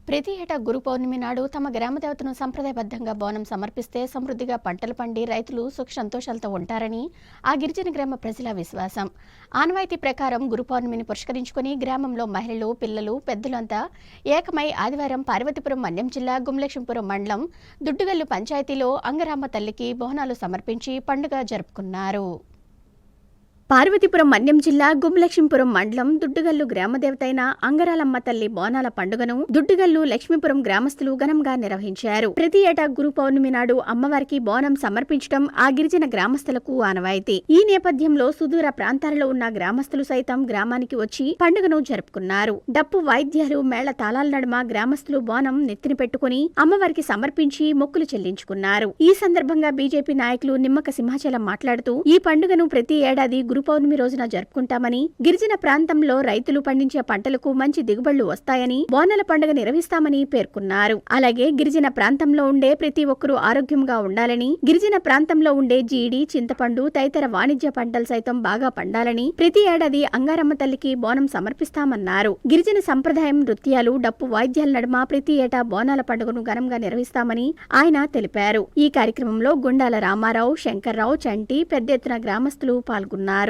ప్రతి ఏటా గురు పౌర్ణమి నాడు తమ గ్రామ దేవతను సంప్రదాయబద్ధంగా బోనం సమర్పిస్తే సమృద్ధిగా పంటలు పండి రైతులు సుఖ సంతోషాలతో ఉంటారని ఆ గిరిజన గ్రామ ప్రజల విశ్వాసం. ఆనవాయితీ ప్రకారం గురు పౌర్ణమిని పురస్కరించుకుని గ్రామంలో మహిళలు, పిల్లలు, పెద్దలంతా ఏకమై ఆదివారం పార్వతీపురం మన్యం జిల్లా గుమ్లక్ష్మీపురం మండలం దుడ్డుగల్లు పంచాయతీలో అంగరామ తల్లికి బోనాలు సమర్పించి పండుగ జరుపుకున్నారు. పార్వతీపురం మన్యం జిల్లా గుమ్లక్ష్మీపురం మండలం దుడ్డుగల్లు గ్రామదేవతైన అంగరాలమ్మ తల్లి బోనాల పండుగను దుడ్డుగల్లు లక్ష్మీపురం గ్రామస్తులు ఘనంగా నిర్వహించారు. ప్రతి ఏటా గురు పౌర్ణమి నాడు అమ్మవారికి బోనం సమర్పించడం ఆ గిరిజన గ్రామస్తులకు ఆనవాయితీ. ఈ నేపథ్యంలో సుదూర ప్రాంతాలలో ఉన్న గ్రామస్తులు సైతం గ్రామానికి వచ్చి పండుగను జరుపుకున్నారు. డప్పు వాయిద్యాలు, మేళ తాళాల నడుమ గ్రామస్తులు బోనం నెత్తిన పెట్టుకుని అమ్మవారికి సమర్పించి మొక్కులు చెల్లించుకున్నారు. ఈ సందర్భంగా బీజేపీ నాయకులు నిమ్మక సింహాచలం మాట్లాడుతూ ఈ పండుగను ప్రతి ఏడాది గురు పౌర్ణమి రోజున జరుపుకుంటామని, గిరిజన ప్రాంతంలో రైతులు పండించే పంటలకు మంచి దిగుబడులు వస్తాయని, బోనాల పండుగ నిర్వహిస్తామని పేర్కొన్నారు. అలాగే గిరిజన ప్రాంతంలో ఉండే ప్రతి ఒక్కరూ ఆరోగ్యంగా ఉండాలని, గిరిజన ప్రాంతంలో ఉండే జీడి, చింతపండు తదితర వాణిజ్య పంటలు సైతం బాగా పండాలని ప్రతి ఏడాది అంగారమ్మ తల్లికి బోనం సమర్పిస్తామన్నారు. గిరిజన సంప్రదాయం, నృత్యాలు, డప్పు వాయిద్యాల నడుమ ప్రతి ఏటా బోనాల పండుగను ఘనంగా నిర్వహిస్తామని ఆయన తెలిపారు. ఈ కార్యక్రమంలో గుండాల రామారావు, శంకర్రావు, చంటి పెద్ద ఎత్తున గ్రామస్తులు పాల్గొన్నారు.